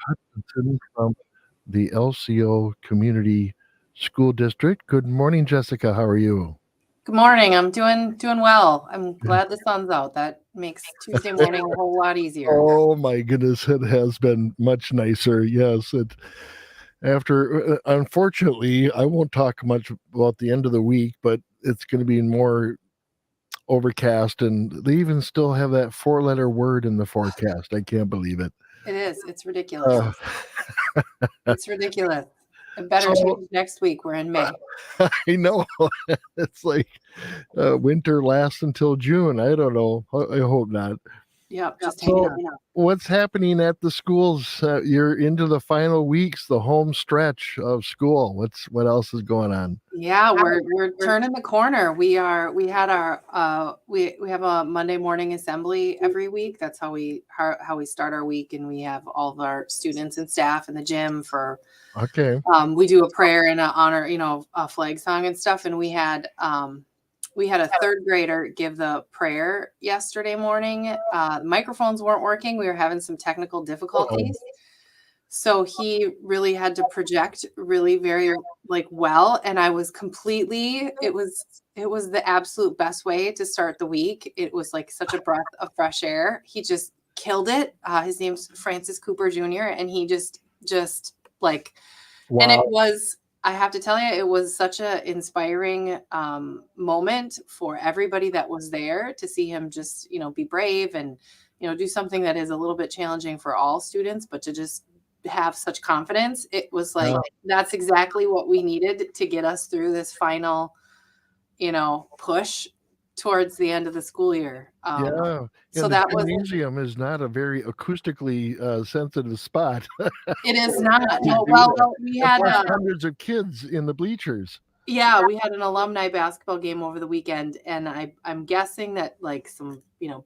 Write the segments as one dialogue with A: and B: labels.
A: Hutchison from the LCO Community School District. Good morning, Jessica. How are you?
B: Good morning. I'm doing well. I'm glad the sun's out. That makes Tuesday morning a whole lot easier.
A: Oh my goodness, it has been much nicer. Yes, it unfortunately, I won't talk much about the end of the week, but it's going to be more overcast, and they even still have that four-letter word in the forecast. I can't believe it.
B: It is. It's ridiculous.
A: Uh,
B: It's ridiculous. It better
A: so
B: change next week. We're in May.
A: I know it's like winter lasts until June. I don't know. I hope not.
B: Yep. Just hang
A: So,
B: on.
A: what's happening at the schools? You're into the final weeks, the home stretch of school. What else is going on?
B: Yeah, we're turning the corner. We had our we have a Monday morning assembly every week. That's how we start our week, and we have all of our students and staff in the gym for
A: Okay.
B: we do a prayer and a honor, a flag song and stuff. And we had a third grader give the prayer yesterday morning. Microphones weren't working. We were having some technical difficulties. So he really had to project really very well. And I was completely, it was the absolute best way to start the week. It was like such a breath of fresh air. He just killed it. His name's Francis Cooper Jr. And he just like,
A: Wow.
B: and it was, I have to tell you, it was such an inspiring moment for everybody that was there to see him just, be brave and, do something that is a little bit challenging for all students, but to just have such confidence. It was like, that's exactly what we needed to get us through this final, push towards the end of the school year.
A: Yeah.
B: So
A: And the
B: that was,
A: gymnasium is not a very acoustically sensitive spot.
B: it is not.
A: to
B: No,
A: do
B: well,
A: that.
B: we
A: And
B: had,
A: plus hundreds of kids in the bleachers.
B: yeah, we had an alumni basketball game over the weekend, and I'm guessing that like some,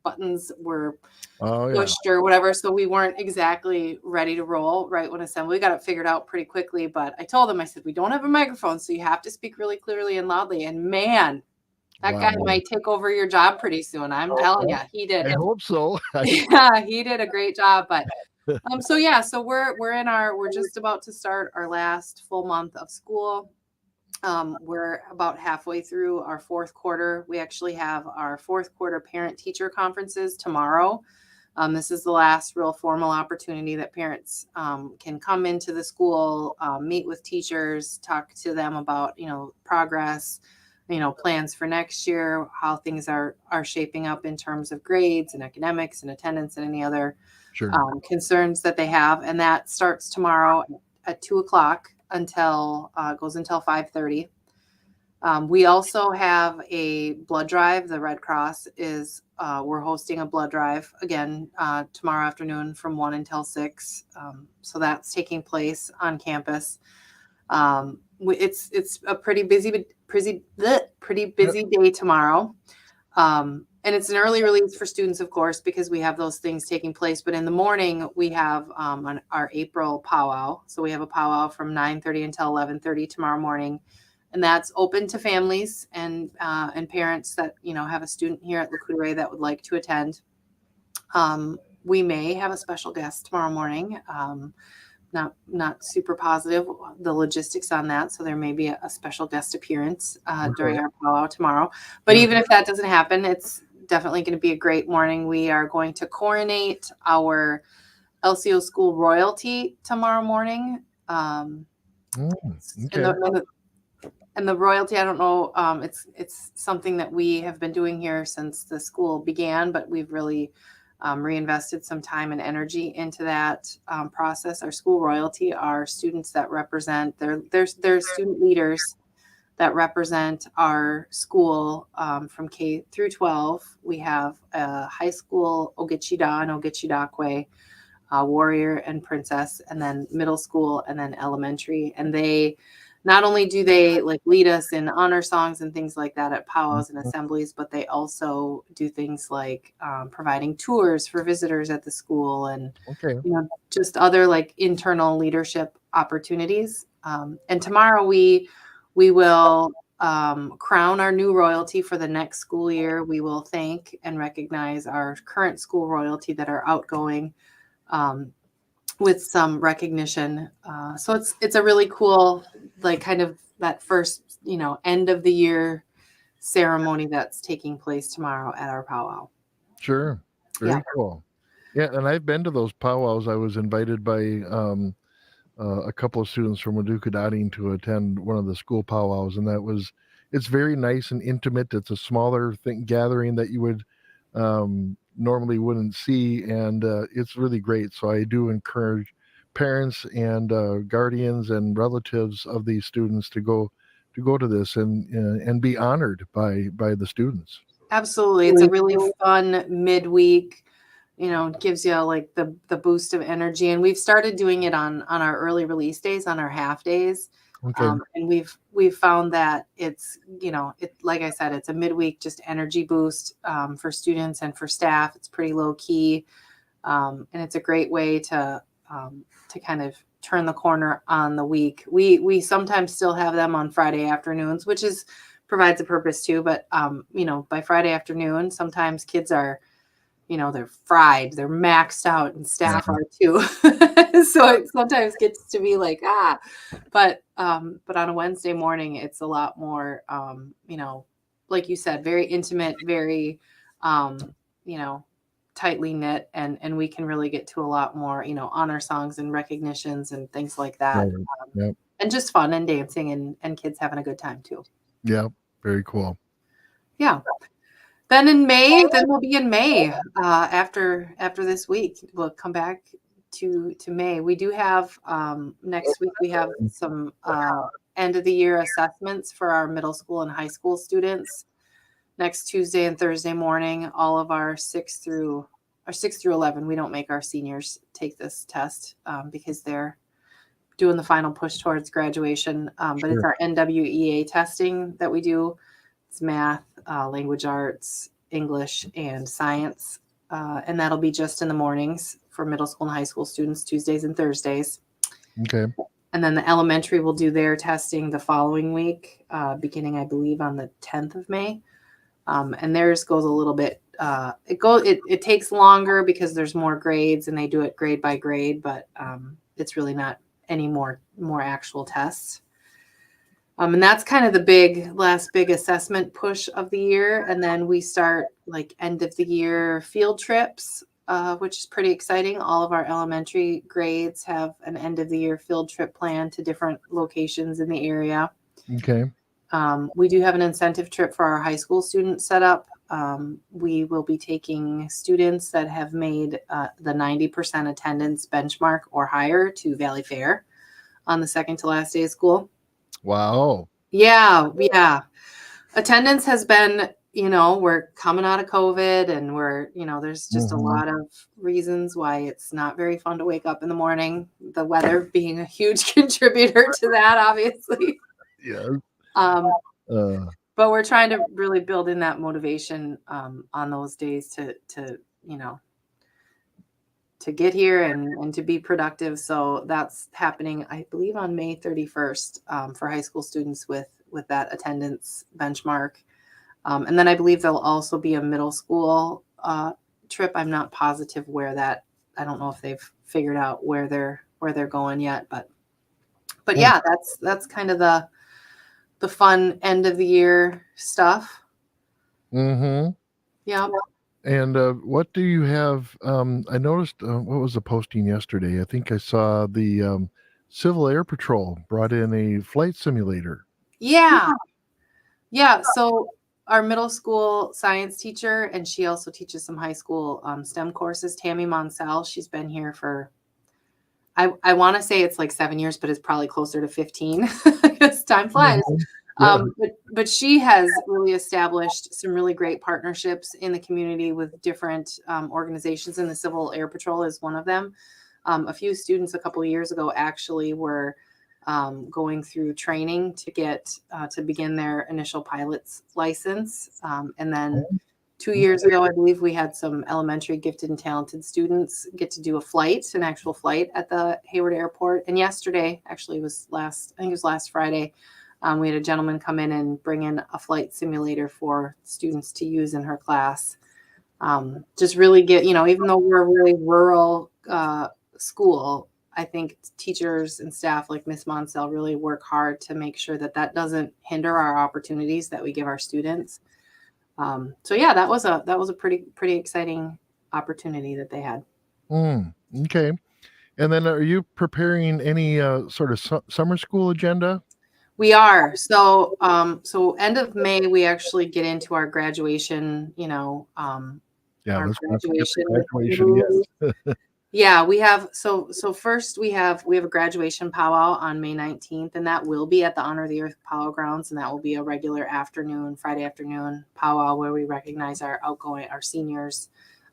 B: buttons were
A: Oh yeah.
B: pushed or whatever, so we weren't exactly ready to roll right when assembly. We got it figured out pretty quickly, but I told them, I said, we don't have a microphone, so you have to speak really clearly and loudly. And man, that guy
A: Wow.
B: might take over your job pretty soon. I'm telling you, he did.
A: I hope so.
B: Yeah, he did a great job. But so yeah, so we're just about to start our last full month of school. We're about halfway through our fourth quarter. We actually have our fourth quarter parent teacher conferences tomorrow. This is the last real formal opportunity that parents can come into the school, meet with teachers, talk to them about, progress, plans for next year, how things are shaping up in terms of grades and academics and attendance and any other
A: Sure.
B: concerns that they have. And that starts tomorrow at 2:00 until goes until 5:30. We also have a blood drive. The Red Cross is we're hosting a blood drive again tomorrow afternoon from 1 until 6. So that's taking place on campus. It's a pretty busy day tomorrow. And it's an early release for students, of course, because we have those things taking place. But in the morning, we have our April powwow. So we have a powwow from 9:30 until 11:30 tomorrow morning. And that's open to families and parents that, have a student here at LeCouderay that would like to attend. We may have a special guest tomorrow morning. Not super positive the logistics on that, so there may be a special guest appearance during our powwow tomorrow. But even if that doesn't happen, it's definitely going to be a great morning. We are going to coronate our LCO School royalty tomorrow morning.
A: Okay.
B: And the royalty, I don't know, it's something that we have been doing here since the school began, but we've really reinvested some time and energy into that process. Our school royalty are students that represent their student leaders that represent our school from K through 12. We have a high school, Ogeechida and Ogeechidakwe, warrior and princess, and then middle school, and then elementary. And they not only do they lead us in honor songs and things like that at powwows and assemblies, but they also do things like providing tours for visitors at the school and just other internal leadership opportunities. And tomorrow we will crown our new royalty for the next school year. We will thank and recognize our current school royalty that are outgoing. with some recognition. So it's a really cool, like kind of that first, end of the year ceremony that's taking place tomorrow at our powwow.
A: Sure.
B: Yeah.
A: Very cool. Yeah, and I've been to those powwows. I was invited by a couple of students from Paducah Dotting to attend one of the school powwows, and it's very nice and intimate. It's a smaller gathering that you would normally wouldn't see, and it's really great. So I do encourage parents and guardians and relatives of these students to go to this and be honored by the students.
B: Absolutely. It's a really fun midweek, gives you like the boost of energy. And we've started doing it on our early release days, on our half days.
A: Okay.
B: And we've found that it's, like I said, it's a midweek just energy boost for students and for staff. It's pretty low key. And it's a great way to kind of turn the corner on the week. We sometimes still have them on Friday afternoons, which provides a purpose too. But by Friday afternoon, sometimes kids are, they're fried, they're maxed out, and staff are too. So it sometimes gets to be like, but on a Wednesday morning, it's a lot more, like you said, very intimate, very, tightly knit, and we can really get to a lot more, honor songs and recognitions and things like that.
A: Right. Yep.
B: And just fun and dancing and kids having a good time too.
A: Yeah. Very cool.
B: Yeah. Then we'll be in May. After this week, we'll come back to May. We do have next week. We have some end of the year assessments for our middle school and high school students. Next Tuesday and Thursday morning, all of our 6 through 11. We don't make our seniors take this test because they're doing the final push towards graduation. But it's our NWEA testing that we do. It's math, language arts, English, and science. And that'll be just in the mornings for middle school and high school students, Tuesdays and Thursdays.
A: Okay.
B: And then the elementary will do their testing the following week, beginning, I believe, on the 10th of May. And theirs goes a little bit, it takes longer because there's more grades and they do it grade by grade, but it's really not any more actual tests. And that's kind of the last big assessment push of the year. And then we start like end of the year field trips, which is pretty exciting. All of our elementary grades have an end of the year field trip plan to different locations in the area.
A: Okay.
B: We do have an incentive trip for our high school students set up. We will be taking students that have made the 90% attendance benchmark or higher to Valley Fair on the second to last day of school.
A: Wow.
B: Yeah. Attendance has been, we're coming out of COVID and there's just a lot of reasons why it's not very fun to wake up in the morning. The weather being a huge contributor to that, obviously.
A: Yeah.
B: But we're trying to really build in that motivation on those days to get here and to be productive. So that's happening, I believe, on May 31st for high school students with that attendance benchmark. And then I believe there'll also be a middle school trip. I'm not positive I don't know if they've figured out where they're going yet, but yeah, that's kind of the fun end of the year stuff.
A: Mm-hmm.
B: Yeah.
A: And what do you have? I noticed what was the posting yesterday? I think I saw the Civil Air Patrol brought in a flight simulator.
B: Yeah. So our middle school science teacher, and she also teaches some high school STEM courses, Tammy Monsell. She's been here for, I want to say it's like 7 years, but it's probably closer to 15 because time flies.
A: Yeah.
B: But she has really established some really great partnerships in the community with different organizations, and the Civil Air Patrol is one of them. A few students a couple of years ago actually were going through training to get to begin their initial pilot's license. And then 2 years ago, I believe we had some elementary gifted and talented students get to do an actual flight at the Hayward Airport. And yesterday, actually I think it was last Friday, we had a gentleman come in and bring in a flight simulator for students to use in her class. Just really get, even though we're a really rural school, I think teachers and staff like Miss Monsell really work hard to make sure that that doesn't hinder our opportunities that we give our students. So yeah, that was a pretty exciting opportunity that they had.
A: Okay. And then are you preparing any sort of summer school agenda?
B: We are. So end of May, we actually get into our graduation,
A: Yeah,
B: our
A: let's not forget the
B: graduation
A: graduation.
B: mood.
A: Yes.
B: Yeah, we have so first we have a graduation powwow on May 19th, and that will be at the Honor the Earth Powwow Grounds, and that will be a regular Friday afternoon powwow where we recognize our seniors.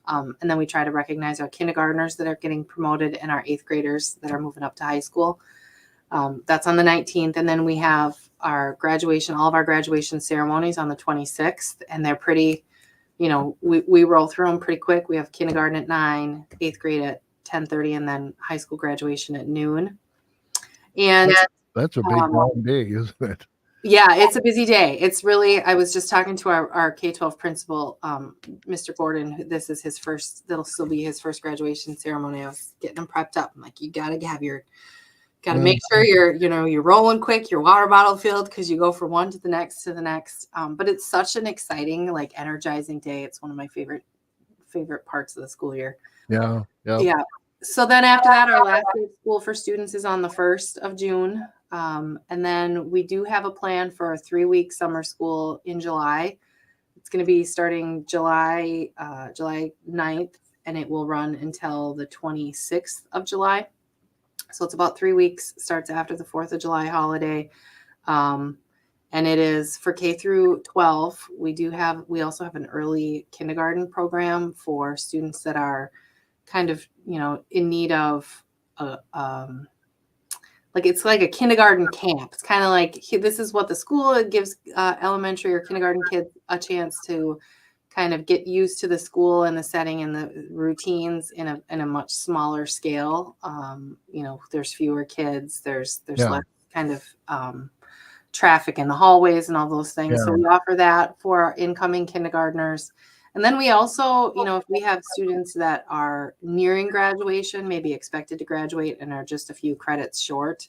B: And then we try to recognize our kindergartners that are getting promoted and our 8th graders that are moving up to high school. That's on the 19th. And then we have all of our graduation ceremonies on the 26th, and they're pretty, we roll through them pretty quick. We have kindergarten at 9, 8th grade at 10:30, and then high school graduation at noon. And
A: That's a big long day, isn't it?
B: yeah, it's a busy day. It's really, I was just talking to our K-12 principal, Mr. Gordon. This is that'll still be his first graduation ceremony. I was getting him prepped up. I'm like, you got to make sure you're rolling quick, your water bottle filled, because you go from one to the next But it's such an exciting, like, energizing day. It's one of my favorite parts of the school year.
A: Yeah.
B: Yeah. So then after that, our last day of school for students is on the 1st of June. And then we do have a plan for a 3-week summer school in July. It's going to be starting July 9th, and it will run until the 26th of July. So it's about 3 weeks, starts after the 4th of July holiday. And it is for K through 12. We also have an early kindergarten program for students that are kind of, in need of it's like a kindergarten camp. It's kind of like, this is what the school gives elementary or kindergarten kids a chance to kind of get used to the school and the setting and the routines in a much smaller scale. There's fewer kids. There's less kind of traffic in the hallways and all those things.
A: Yeah.
B: So we offer that for our incoming kindergartners. And then we also, if we have students that are nearing graduation, maybe expected to graduate and are just a few credits short,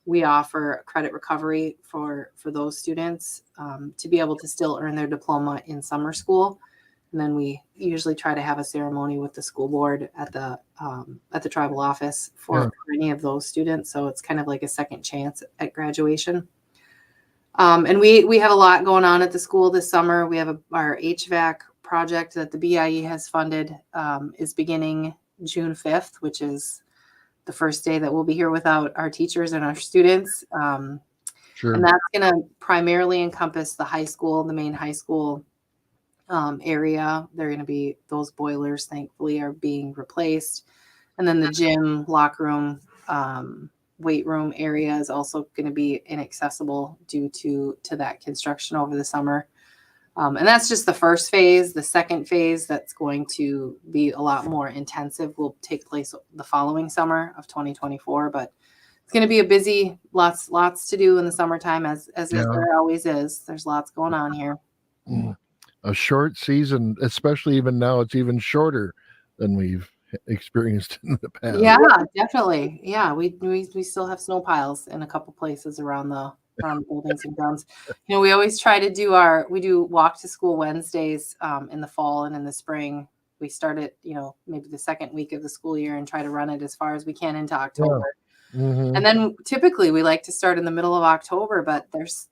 B: we offer credit recovery for those students to be able to still earn their diploma in summer school. And then we usually try to have a ceremony with the school board at the tribal office for any of those students. So it's kind of like a second chance at graduation. And we have a lot going on at the school this summer. We have our HVAC project that the BIE has funded is beginning June 5th, which is the first day that we'll be here without our teachers and our students.
A: Sure.
B: And that's going to primarily encompass the main high school area. They're going to be, those boilers, thankfully, are being replaced. And then the gym, locker room, weight room area is also going to be inaccessible due to that construction over the summer. And that's just the first phase. The second phase, that's going to be a lot more intensive, will take place the following summer of 2024. But it's going to be a busy, lots to do in the summertime, as there always is. There's lots going on here.
A: A short season, especially even now, it's even shorter than we've experienced in the past.
B: Yeah, definitely. Yeah, we still have snow piles in a couple places around the buildings and grounds. We always try to do walk to school Wednesdays in the fall and in the spring. We start it, maybe the second week of the school year and try to run it as far as we can into October.
A: Yeah. Mm-hmm.
B: And then typically we like to start in the middle of October, but there's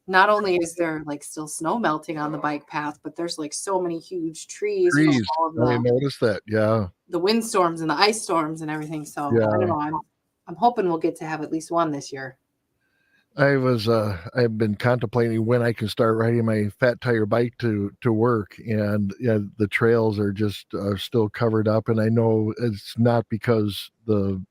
B: not only is there like still snow melting on the bike path, but there's like so many huge trees. From all of
A: I noticed that. Yeah.
B: The windstorms and the ice storms and everything. So I don't know. I'm hoping we'll get to have at least one this year.
A: I've been contemplating when I can start riding my fat tire bike to work, and the trails are just still covered up, and I know it's not because the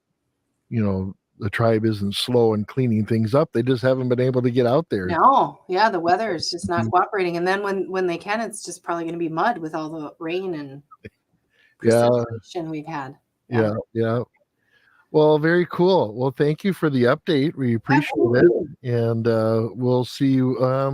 A: tribe isn't slow in cleaning things up. They just haven't been able to get out there.
B: No, yeah, the weather is just not cooperating, and then when they can, it's just probably going to be mud with all the rain and precipitation we've had.
A: Yeah. Well, very cool. Well, thank you for the update. We appreciate it. And we'll see you. Are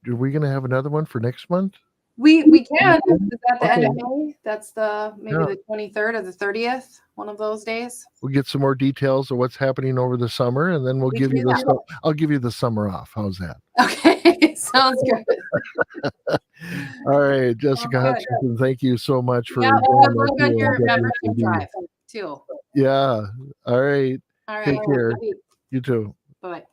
A: we going to have another one for next month?
B: We can. Is that the end of
A: Okay.
B: May? That's maybe
A: Yeah.
B: the 23rd or the 30th, one of those days.
A: We'll get some more details of what's happening over the summer, and then we'll
B: We
A: give
B: can
A: you
B: do that.
A: I'll give you the summer off. How's that?
B: Okay, sounds good.
A: All right, Jessica
B: Good.
A: Hutchison, thank you so much for
B: Yeah,
A: going
B: good luck
A: with
B: on
A: you
B: your
A: and getting
B: membership
A: to be.
B: drive too.
A: Yeah. All right.
B: All right.
A: Take care.
B: Good week.
A: You too.
B: Bye.